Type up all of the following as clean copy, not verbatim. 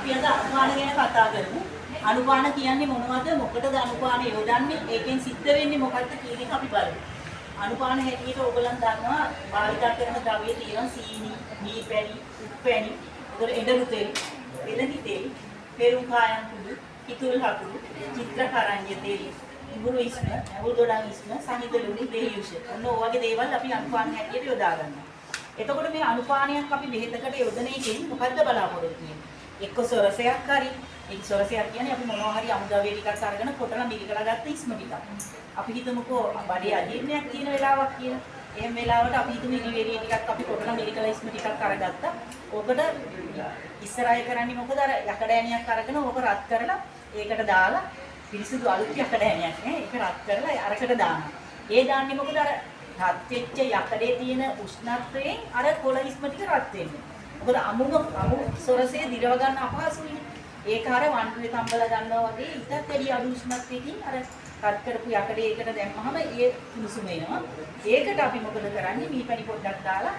අපි අද අනුපාන ගැන කතා කරමු. අනුපාන කියන්නේ මොනවද? මොකටද අනුපාන යොදන්නේ? ඒකෙන් සිද්ධ වෙන්නේ මොකක්ද කියන එක අපි බලමු. අනුපාන හැටියට ඕගලන් දන්නවා භාවිත කරන ද්‍රව්‍ය තියෙනවා සීනි, මී පැණි, උප් පැණි, ඒතර එඬරු තෙල්, එළඟි තෙල්, පෙරුම් කායම් කුඩු, කිතුල් හකුරු, චිත්‍රකරඤ්ඤ තෙල්, ඉඟුරු ඉස්ම, ඇඹුල් දොඩම් ඉස්ම, සහිත ලුණු, දෙහියුෂ. ඔන්න ඔය වගේ දේවල් අපි අනුපාන හැටියට යොදා ගන්නවා. එතකොට මේ අනුපානයක් අපි බෙහෙතකට යොදන එකෙන් මොකද්ද බලාපොරොත්තු වෙන්නේ? එක්ක සොරසයක් හරි. ඒ සොරසයක් කියන්නේ අපි මොනවා හරි අමුද්‍රව්‍ය ටිකක් අරගෙන කොටලා මිරිකලා ගත්ත ඉස්ම ටිකක්. අපි හිතමුකෝ බඩේ අජීර්ණයක් තියෙන වෙලාවක් කියලා. එහෙම වෙලාවට අපි හිතමු ඉනිවේරිය ටිකක් අපි කොටලා මිරිකලා ඉස්ම ටිකක් අරගත්තා. ඕකට ඉස්සරහේ කරන්නේ මොකද? අර යකඩ ඇණියක් අරගෙන ඕක රත් කරලා ඒකට දාලා පිරිසිදු අලුත් යකඩ ඇණියක් නේ. ඒක රත් කරලා අරකට දානවා. ඒ දාන්නේ මොකද? අර රත් වෙච්ච යකඩේ තියෙන උෂ්ණත්වයෙන් අර කොළ ඉස්ම ටික රත් වෙන්නේ. මොකද අමු සොරසේ දිරව ගන්න අපහසුයි. ඒක අර වන්දුවේ තම්බලා ගන්නවා වගේ ඊටත් වැඩි අඩු උෂ්ණත්වයකින් අර රත් කරපු යකඩේ ඒකට දැම්මහම ඒ කුණුසුම එනවා. ඒකට අපි මොකද කරන්නේ? මීපැණි පොඩ්ඩක් දාලා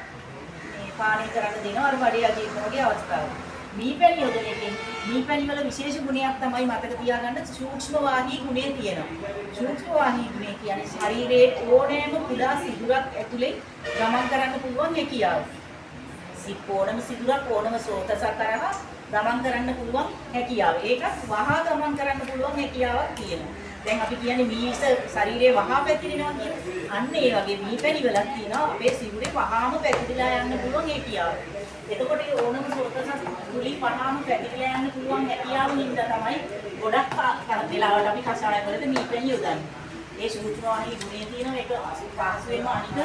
මේ පානය කරන්න දෙනවා අර බඩේ අජීර්ණ වගේ අවස්ථාවක. මීපැණි යොදන එකෙන් මීපැණි වල විශේෂ ගුණයක් තමයි මතක තියාගන්න සූක්ෂම වාහී ගුණය තියෙනවා. සූක්ෂම වාහී ගුණය කියන්නේ ශරීරයේ ඕනෑම කුඩා සිදුරක් ඇතුලේ ගමන් කරන්න පුළුවන් හැකියාව. ඕනම සිදුරක් ඕනම ස්රෝතසක් කරා ගමන් කරන්න පුළුවන් හැකියාව. ඒකත් වහා ගමන් කරන්න පුළුවන් හැකියාවක් තියෙනවා. දැන් අපි කියන්නේ මීස ශරීරයේ වහා පැතිරෙනවා කියන්නේ. අන්න ඒ වගේ මීපැණි වලක් තියෙනවා අපේ සිරුරේ වහාම පැතිරිලා යන්න පුළුවන් හැකියාව. එතකොට ඒ ඕනම ස්රෝතසක් තුලින් වහාම පැතිරිලා යන්න පුළුවන් හැකියාව හින්දා තමයි ගොඩක් වෙලාවට අපි කසාය වලට මීපැණි යොදන්නේ. ඒ සූත්‍රවාහී ගුණය තියෙනවා ඒක පහසුවෙන්ම අනික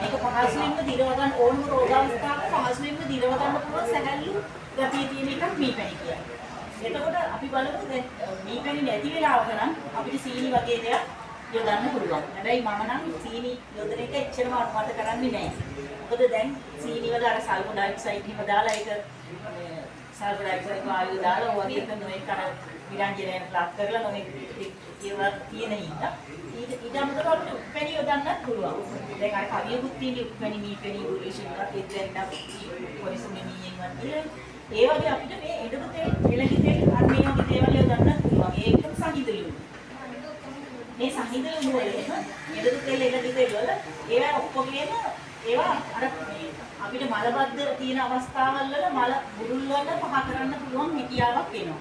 මේක පහසුවෙන්ම දිරව ගන්න ඕනම රෝගාවස්ථාවක පහසුවෙන්ම දිරව ගන්න පුළුවන් සැහැල්ලු ගතිය තියෙන එකක් මීපැණි කියන්නේ. එතකොට අපි බලමු දැන් මීපැණි නැති වෙලාවක නම් අපිට සීනි වගේ දෙයක් යොදන්න පුළුවන්. හැබැයි මම නම් සීනි යොදන එක එච්චරම අනුමත කරන්නේ නැහැ. මොකද දැන් සීනි වල අර සල්ෆර් ඩයොක්සයිඩ් එහෙම දාලා ඒක සල්ෆර් ඩයොක්සයිඩ් වායුව දාලා ඔය වගේ එක නොඑක අර විරංජනයන් ප්ලග් කරලා නොඑක ඒවා තියෙන හින්දා ඊට අමතරව අපිට උප්පැණි යොදන්නත් පුළුවන්. දැන් අර කවියකුත් තියෙන උප්පැණි මීපැණි ඉංග්‍රීසියෙන් එකක් දෙන්න පොලිසුනේ මීයෙන් වගේ ඒ වගේ අපිට මේ එඬරු තෙල් එළඟි තෙල් අර මේ වගේ දේවල් යොදන්නත් පුළුවන්. ඒකම සහිතලු. මේ සහිතලු වල එඬරු තෙල් එළඟි තෙල් වල ඒවා ඔක්කොගේම ඒවා අර අපිට මලබද්ධ තියෙන අවස්ථාවල් වල මල බුරුල් වල පහ කරන්න පුළුවන් හැකියාවක් එනවා.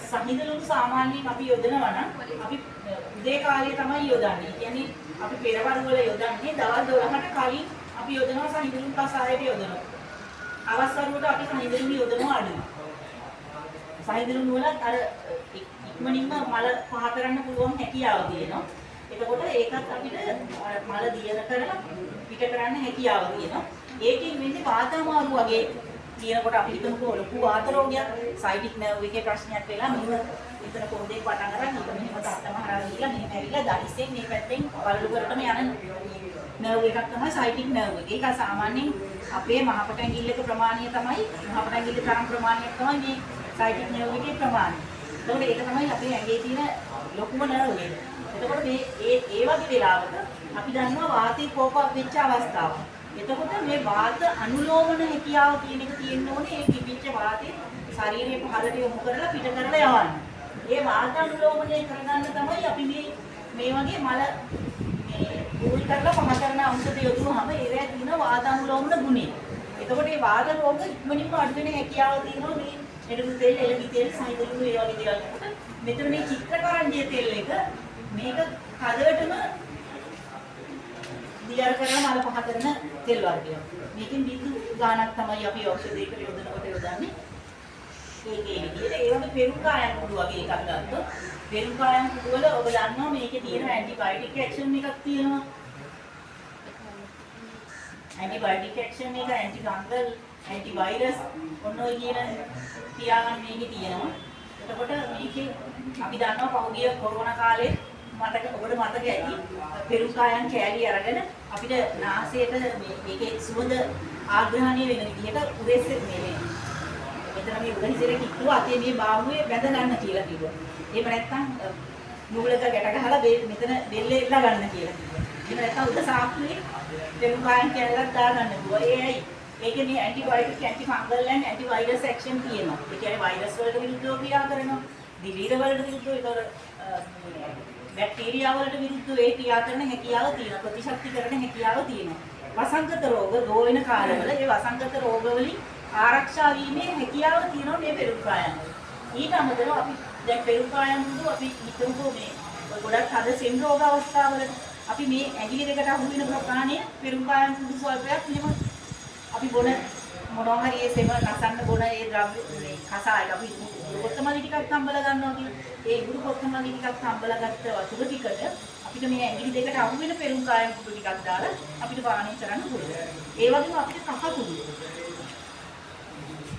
සහිතලු සාමාන්‍යයෙන් අපි යොදනවා නම් අපි උදේ කාලේ තමයි යොදන්නේ. කියන්නේ අපි පෙරවරු වල යොදන්නේ දවල් 12ට කලින් අපි යොදනවා සහිතලු කසායයට යොදනවා. අවස්වරුවට අපි සහිඳුළු යොදනවා අඩුයි. සහිඳුළු වල අර ඉක්මනින්ම මල පහ කරන්න පුළුවන් හැකියාව තියෙනවා. එතකොට ඒකත් අපිට මල දියර කරලා පිට කරන්න හැකියාව තියෙනවා. ඒකෙන් වෙන්නේ වාත අමාරු වගේ කියනකොට අපි හිතමුකෝ ලොකු වාත රෝගයක් සයිටික් නර්ව් එකේ ප්‍රශ්නයක් වෙලා මෙහෙම එතන කොන්දේ පටන් අරන් ඊට මෙහෙම තත්තම හරහා ගිහලා මෙහෙම ඇවිල්ලා දඩිස්සෙන් මේ පැත්තෙන් බලු කරටම යන නර්ව් එකක් තමයි සයිටික් නර්ව් එක. ඒක සාමාන්‍යයෙන් අපේ මහපට ඇඟිල්ලක ප්‍රමාණය තමයි මහපට ඇඟිල්ල තරම් ප්‍රමාණයක් තමයි මේ සයිටික් නර්ව් එකේ ප්‍රමාණය. එතකොට ඒක තමයි අපේ ඇඟේ තියෙන ලොකුම නර්ව් එක. එතකොට මේ ඒ වගේ වෙලාවක අපි දන්නවා වාතයේ කෝපයක් වෙච්ච අවස්ථාව. එතකොට මේ වාත අනුලෝමන හැකියාව කියන එක තියෙන්න ඕනේ. ඒ කිපිච්ච වාතය ශරීරයේ පහළට යොමු කරලා පිට කරලා යවන්න. ඒ වාත අනුලෝමනය කරගන්න තමයි අපි මේ වගේ මල උල් කරලා පහ කරන ඖෂධ යොදවුවාම ඒවැය තියෙන වාත අනුලෝමන ගුණය. එතකොට මේ වාත රෝග ඉක්මනින්ම අඩු වෙන හැකියාව තියෙනවා මේ එළඹ තෙල්, එළඹි තෙල්, සහිතලු ඒ වගේ දේවල්. මෙතන මේ චිත්‍රකරණ්‍ය තෙල් එක මේක කඩවටම දියර කරලා මල පහ කරන තෙල් වර්ගයක්. මේකෙන් බිඳු ගාණක් තමයි අපි ඖෂධයකට යොදනකොට යොදන්නේ. ඒකේ විදිහට ඒ වගේ පෙරුකායන් කුඩු වගේ එකක් ගත්තොත් පෙරුකායන් කුඩු වල ඔබ දන්නවා මේකේ තියෙන ඇන්ටිබයොටික් ඇක්ෂන් එකක් තියෙනවා. ඇන්ටිබයොටික් ඇක්ෂන් එක ඇන්ටි ෆංගල්, ඇන්ටි වෛරස් ඔන්න ඔය කියන ක්‍රියාවන් මේකේ තියෙනවා. එතකොට මේකේ අපි දන්නවා පහුගිය කොරෝනා කාලේ ඔබට මතක ඇති පෙරුකායන් කෑලි අරගෙන අපිට නාසයට මේකේ සුවඳ ආග්‍රහණය වෙන විදිහට උරෙස් මේ මෙතන මේ උරහිසෙර කිව්වා අතේ මේ බාහුවේ බැඳ ගන්න කියලා කිව්වා. එහෙම නැත්නම් නූලක ගැට ගහලා මෙතන බෙල්ලේ එල්ල ගන්න කියලා කිව්වා. එහෙම නැත්නම් උඩ සාක්කුවේ පෙරුකායන් කෑල්ලක් දාගන්න කිව්වා. ඒ ඇයි ඒකේ මේ ඇන්ටිබයොටික්, ඇන්ටිෆංගල් and ඇන්ටිවයිරස් ඇක්ෂන් තියෙනවා. ඒ කියන්නේ වෛරස් වලට විරුද්ධව ක්‍රියා කරනවා. දිලීර වලට විරුද්ධව ඒතර බැක්ටීරියා වලට විරුද්ධව ඒ ක්‍රියා කරන හැකියාව තියෙනවා. ප්‍රතිශක්ති කරන හැකියාව තියෙනවා. වසංගත රෝග දෝ වෙන කාලවල ඒ වසංගත රෝග වලින් ආරක්ෂා වීමේ හැකියාව තියෙනවා මේ පෙරුම්කායන් වල. ඊට අමතරව අපි දැන් පෙරුම්කායන් වල අපි හිතමුකෝ මේ ගොඩක් හද සෙන් රෝග අවස්ථාවලදී අපි මේ ඇඟිලි දෙකට අහු වෙන ප්‍රමාණය පෙරුම්කායන් කුඩු ස්වල්පයක් මෙහෙම අපි බොන මොනවා හරි ඒ සෙම නසන්න බොන ඒ ද්‍රව්‍ය මේ කසායට අපි කොත්තමල්ලි ටිකක් හම්බලා ගන්නවා කියන්නේ ඒ ඉඟුරු කොත්තමල්ලි ටිකක් හම්බලා ගත්ත වතුර ටිකට අපිට මේ ඇඟිලි දෙකට අහු වෙන පෙරුම්කායන් කුඩු ටිකක් දාලා අපිට පානය කරන්න පුළුවන්. ඒ වගේම අපිට කහ කුඩු.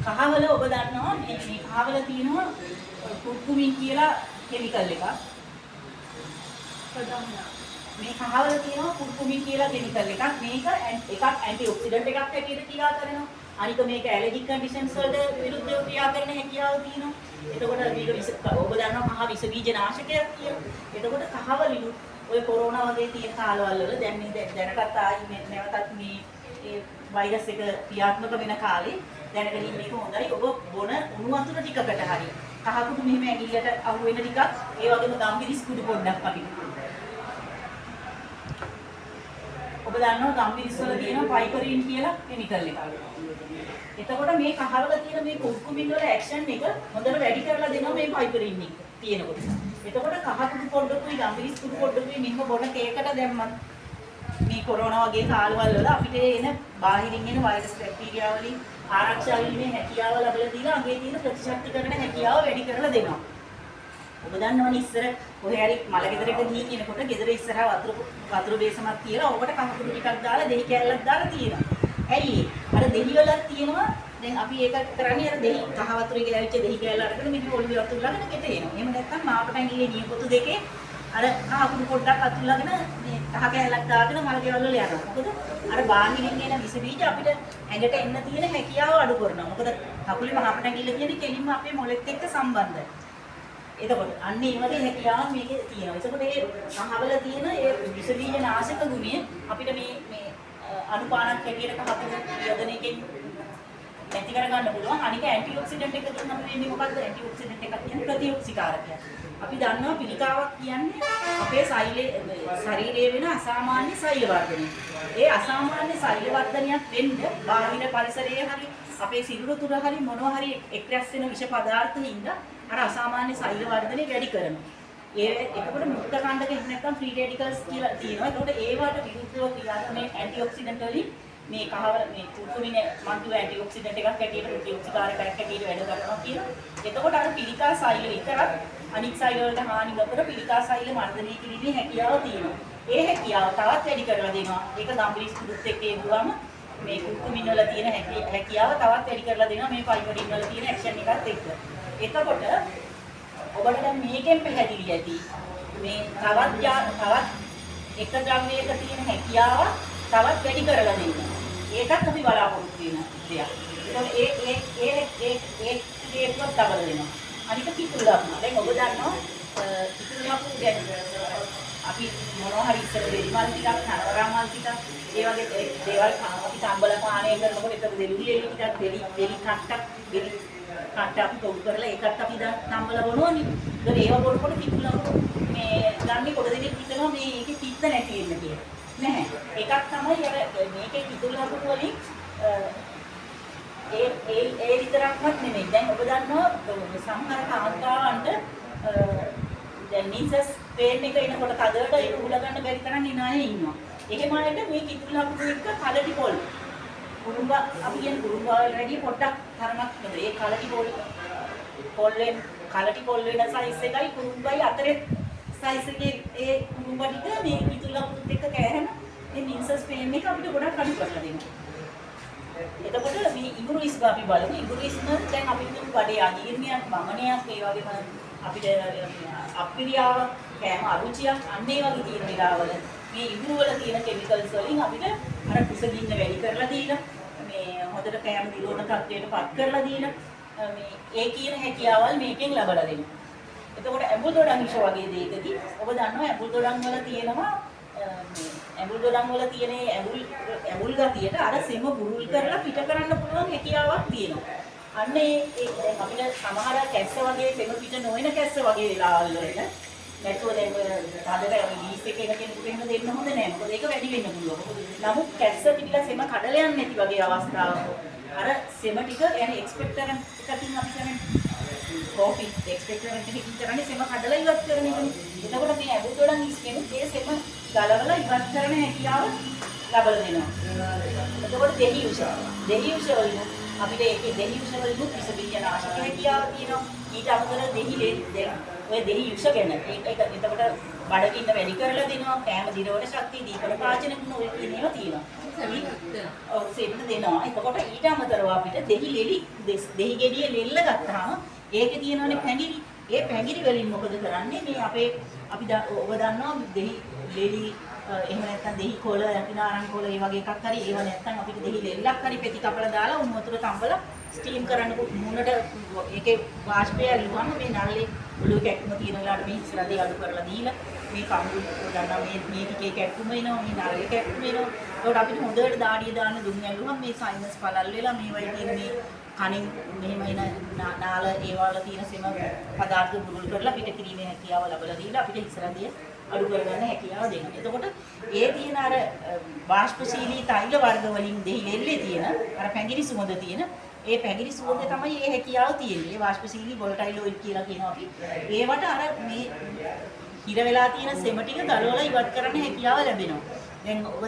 කහවල ඔබ දන්නවා මේ කහවල තියෙනවා කුර්කුමින් කියලා කෙමිකල් එකක්. මේ කහවල තියෙනවා කුර්කුමින් කියලා කෙමිකල් එකක්. මේක එකක් ඇන්ටිඔක්සිඩන්ට් එකක් හැටියට ක්‍රියා කරනවා. අනික මේක ඇලර්ජික් කන්ඩිෂන්ස් වලට විරුද්ධව ක්‍රියා කරන හැකියාව තියෙනවා. එතකොට මේක ඔබ දන්නවා කහ විස බීජ නාශකයක් කියලා. එතකොට කහවලින් ඔය කොරෝනා වගේ තියෙන කාලවල වල දැන් මේ දැනටත් ආයි නැවතත් මේ ඒ වෛරස් එක ක්‍රියාත්මක වෙන කාලේ දැනගෙන ඉන්න එක හොඳයි. ඔබ බොන උණු වතුර ටිකකට හරි කහ කුඩු මෙහෙම ඇඟිල්ලට අහු වෙන ටිකක් ඒ වගේම ගම්බිරිස් කුඩු පොඩ්ඩක් අපිට ඔබ දන්නවා ගම්බිරිස් වල තියෙන පයිපරින් කියලා කෙමිකල් එකක්. එතකොට මේ කහවල තියෙන මේ කුර්කුමින් වල ඇක්ෂන් එක හොඳට වැඩි කරලා දෙනවා මේ පයිපරින් එක තියෙනකොට. එතකොට කහ කුඩු පොඩ්ඩකුයි ගම්බිරිස් කුඩු පොඩ්ඩකුයි මෙහෙම බොන කේකට දැම්මත් මේ කොරෝනා වගේ කාලවල වල අපිට එන බාහිරින් එන වෛරස් බැක්ටීරියා වලින් ආරක්ෂා වීමේ හැකියාව ලැබලා දීලා අගේ තියෙන ප්‍රතිශක්ති කරන හැකියාව වැඩි කරලා දෙනවා. ඔබ දන්නවනේ ඉස්සර කොහේ හරි මල ගෙදරක ගිහින් එනකොට ගෙදර ඉස්සරහා වතුර බේසමක් තියලා ඔබට කහ කුඩු ටිකක් දාලා දෙහි කෑල්ලක් දාලා තියෙනවා. ඇයි අර දෙහි වල තියෙනවා දැන් අපි ඒක කරන්නේ අර දෙහි කහ වතුරේ ගෑවිච්ච දෙහි කෑල්ල අරගෙන මෙහි ඔළුවේ වතුර ළඟට ගෙට එනවා. එහෙම නැත්නම් මාපට ඇඟිලේ නියපොතු දෙකේ අර කහ කුඩු පොඩ්ඩක් අතුල්ලාගෙන මේ කහ කෑල්ලක් දාගෙන මල ගෙවල් වල යනවා. මොකද අර බාහිරින් එන විස බීජ අපිට ඇඟට එන්න තියෙන හැකියාව අඩු කරනවා. මොකද කකුලේ මහපට ඇඟිල්ල කියන්නේ කෙලින්ම අපේ මොළෙත් එක්ක සම්බන්ධයි. එතකොට අන්න ඒ වගේ හැකියාවක් මේකේ තියෙනවා. එතකොට මේ කහවල තියෙන ඒ විස බීජ නාශක ගුණය අපිට මේ අනුපානක් හැටියට කහපොළ යොදන එකෙන් නැති කරගන්න පුළුවන්. අනික ඇන්ටිඔක්සිඩන්ට් එක දුන්නම වෙන්නේ මොකද්ද? ඇන්ටිඔක්සිඩන්ට් එකක් කියන්නේ ප්‍රතිඔක්සිකාරකයක්. අපි දන්නවා පිළිකාවක් කියන්නේ අපේ ශරීරයේ වෙන අසාමාන්‍ය සෛල වර්ධනය. ඒ අසාමාන්‍ය සෛල වර්ධනයක් වෙන්න බාහිර පරිසරයේ හරි අපේ සිරුර තුර හරි මොනවා හරි එක්රැස් වෙන විෂ පදාර්ථින්ද අර අසාමාන්‍ය සෛල වර්ධනය වැඩි කරනවා. ඒකකොට මුක්ත කණ්ඩක එහෙම නැත්නම් ෆ්‍රී රැඩිකල්ස් කියලා තියෙනවා. ඒකට ඒවට විරුද්ධව ක්‍රියාත්මක මේ ඇන්ටිඔක්සිඩන්ට් වලින් මේ කහවල මේ කුර්කුමින් මන්තු ඇන්ටිඔක්සිඩන්ට් එකක් හැටියට ප්‍රතිඔක්සිකාරකයක් හැටියට වැඩ කරනවා කියලා. එතකොට අර පිළිකා සෛල විතරක් අනිත් සෛල වලට හානි නොකර පිළිකා සෛල මර්ධනය කිරීමේ හැකියාව තියෙනවා. ඒ හැකියාව තවත් වැඩි කරලා දෙනවා. ඒක ගම්බිරිස් කුඩුත් එක්ක එදුවම මේ කුර්කුමින් වල තියෙන හැකියාව තවත් වැඩි කරලා දෙනවා මේ පයිපරින් වල තියෙන ඇක්ෂන් එකත් එක්ක. එතකොට ඔබට දැන් මේකෙන් පැහැදිලි ඇති මේ තවත් එක ද්‍රව්‍යයක තියෙන හැකියාව තවත් වැඩි කරලා දෙන්න. ඒකත් අපි බලාපොරොත්තු වෙන දෙයක්. ඒකත් ඒකවත් ඩබල් වෙනවා. අනික කිතුල් ලබනවා. දැන් ඔබ දන්නවා කිතුල් ලබු දැන් අපි මොනවා හරි ඉස්සර දෙවි මල් ටිකක් නරවරා මල් ටිකක් ඒ වගේ දේවල් අපි තම්බල පානය කරනකොට ඒක දෙලුලි එලි ටිකක් දෙලි කට්ට අපි තොගු කරලා ඒකත් අපි දැන් තම්බල බොනවනේ. ඒකද ඒව බොනකොට කිතුල් ලබු මේ ගන්නේ කොට දෙනෙක් හිතනවා මේ ඒකේ පිත්ත නැති වෙන්න කියලා. නැහැ. එකක් තමයි අර මේකේ කිතුල් ලබු වලින් ඒ විතරක්වත් නෙමෙයි. දැන් ඔබ දන්නවා සමහර කාන්තාවන්ට දැන් නිසස් පේන් එක එනකොට කදට ඒක උල ගන්න බැරි තරම් ඉනාය ඉන්නවා. එහෙම අයට මේ කිතුල් ලබු එක කලටි පොල්. කුරුම්බ අපි කියන කුරුම්බ වැඩි පොඩ්ඩක් තරමක් නේද? ඒ කලටි පොල්ලෙන් කලටි පොල් වෙන සයිස් එකයි කුරුම්බයි අතරේ සයිස් එකේ ඒ කුරුම්බ ටික මේ කිතුල් ලබුත් එක්ක කෑහම මේ නිසස් පේන් එක අපිට ගොඩක් අඩු කරලා දෙනවා. එතකොට මේ ඉඟුරු ඉස්ම අපි බලමු. ඉඟුරු ඉස්ම දැන් අපි හිතමු බඩේ අජීර්ණයක්, වමනයක්, ඒ වගේම අපිට අප්‍රියාව, කෑම අරුචියක් අන්න ඒ වගේ තියෙන වෙලාවල මේ ඉඟුරු වල තියෙන කෙමිකල්ස් වලින් අපිට අර කුසගින්න වැඩි කරලා දීලා මේ හොඳට කෑම දිරවන තත්ත්වයට පත් කරලා දීලා මේ ඒ කියන හැකියාවල් මේකෙන් ලබලා දෙනවා. එතකොට ඇඹුල් දොඩම් විෂ වගේ දෙයකදී ඔබ දන්නවා ඇඹුල් දොඩම් වල තියෙනවා මේ ඇඹුල් ගොඩන් වල තියෙන ඇඹුල් ගතියට අර සෙම බුරුල් කරලා පිට කරන්න පුළුවන් හැකියාවක් තියෙනවා. අන්න ඒ දැන් අපිට සමහර කැස්ස වගේ සෙම පිට නොවන කැස්ස වගේ වෙලාවල් වල නැතුව දැන් හදලා ලීස් එක කෙනෙකුට එහෙම දෙන්න හොඳ නෑ. මොකද ඒක වැඩි වෙන්න පුළුවන්. නමුත් කැස්ස පිටිලා සෙම කඩලා යන්නේ නැති වගේ අවස්ථාවක අර සෙම ටික يعني එක්ස්පෙක්ටරන්ට් එකකින් අපි කරන්නේ කොෆි එක්ස්පෙක්ටරන්ට් එකකින් කරන්නේ සෙම කඩලා ඉවත් කරන එකනේ. එතකොට මේ ඇඹුල් ගොඩන් ඉස්කෙනුත් ඒ සෙම ගලවලා ඉවත් කරන හැකියාව ලබා දෙනවා. එතකොට දෙහි උෂ වලින් අපිට ඒකේ දෙහි උෂ වලින් විස බීජ නාශක හැකියාව තියෙනවා. ඊට අමතරව දෙහි ඔය දෙහි උෂ ගැන ඒක එතකොට බඩගින්න වැඩි කරලා දෙනවා. කෑම දිරවන ශක්තිය දීපන පාචන ගුණ ඔය කියන ඒවා තියෙනවා. ඔව් සෙන්න දෙනවා. එතකොට ඊට අමතරව අපිට දෙහි ගෙඩිය ලෙල්ල ගත්තාම ඒකේ තියෙනවනේ පැංගිරි. ඒ පැංගිරි වලින් මොකද කරන්නේ? මේ අපි ඔබ දන්නවා දෙහි ලෙලි එහෙම නැත්නම් දෙහි කොළ නැතිනාරන් කොළ ඒ වගේ එකක් හරි ඒව නැත්නම් අපිට දෙහි ලෙල්ලක් හරි පෙති කපලා දාලා උණු වතුර තඹලා ස්ටීම් කරන්න මුණට ඒකේ වාෂ්පය ඇල්ලුවම මේ නල්ලේ ඔළුවේ කැක්කුම තියෙන වෙලාවට මේ ඉස්සරහදී අඩු කරලා දීලා මේ කඳු ගන්නවා මේ ටිකේ කැක්කුම එනවා මේ නල්ලේ කැක්කුම එනවා. ඒකට අපිට හොඳට දාඩිය දාන්න දුන්න ඇල්ලුවම මේ සයිනස් පළල් වෙලා මේ වගේ තියෙන මේ කණින් මෙහෙම එන නාල ඒ වල තියෙන සෙම පදාර්ථ බුරුල් කරලා පිට කිරීමේ හැකියාව ලැබලා දීලා අපිට ඉස්සරහදී අඩු කරගන්න හැකියාව දෙනවා. එතකොට ඒ තියෙන අර වාෂ්පශීලී තෛල වර්ග වලින් දෙහි ලෙල්ලේ තියෙන අර පැංගිරි සුවඳ තියෙන ඒ පැංගිරි සුවඳ තමයි මේ හැකියාව තියෙන්නේ. ඒ වාෂ්පශීලී වොලටයිල් ඔයිල් කියලා කියනවා අපි. ඒවට අර මේ හිර වෙලා තියෙන සෙම ටික ගලවලා ඉවත් කරන්න හැකියාව ලැබෙනවා. දැන් ඔබ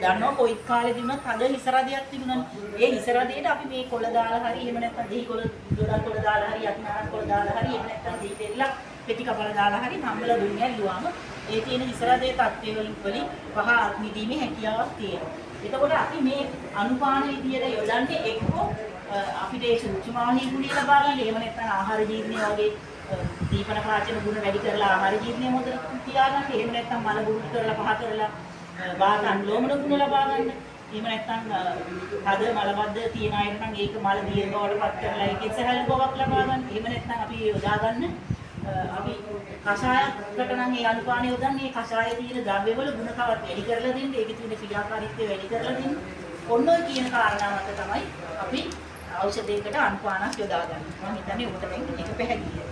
දන්නවා කොයිත් කාලෙදිමත් හද හිසරදයක් තිබුණානේ. ඒ හිසරදයට අපි මේ කොළ දාලා හරි එහෙම නැත්නම් දෙහි කොළ දොඩල් කොළ දාලා හරි අත්නාරන් කොළ දාලා හරි එහෙම නැත්නම් දෙහි දෙල්ලක් පෙති කපලා දාලා හරි නම්බලා දුන්නේ ඇල්ලුවාම ඒ තියෙන හිසරදේ තත්ත්වය වලින් පහ මිදීමේ හැකියාවක් තියෙනවා. එතකොට අපි මේ අනුපාන විදියට යොදන්නේ එක්කෝ අපිට ඒ සූක්ෂමාහී ගුණය ලබා ගන්න. එහෙම නැත්නම් ආහාර ජීර්ණය වගේ දීපන පාචන ගුණ වැඩි කරලා ආහාර ජීර්ණය හොදට තියාගන්න. එහෙම නැත්නම් මල බුරුල් කරලා පහ කරලා වාතන් ලෝමන ගුණ ලබා ගන්න. එහෙම නැත්නම් හද මලබද්ධ තියන අය නම් ඒක මල දිය බවට පත් කරලා ඒකෙන් සැහැල්ලු බවක් ලබා ගන්න. එහෙම නැත්නම් අපි යොදා ගන්න අපි කෂායකට නම් ඒ අනුපානය යොදන්නේ මේ කෂායේ තියෙන ද්‍රව්‍යවල ගුණකවත් වැඩි කරලා දෙන්න. ඒකේ තියෙන ක්‍රියාකාරීත්වය වැඩි කරලා දෙන්න. ඔන්න ඔය කියන කාරණා මත තමයි අපි ඖෂධයකට අනුපානක් යොදා ගන්න. මම හිතන්නේ ඔබට මේක පැහැදිලියි.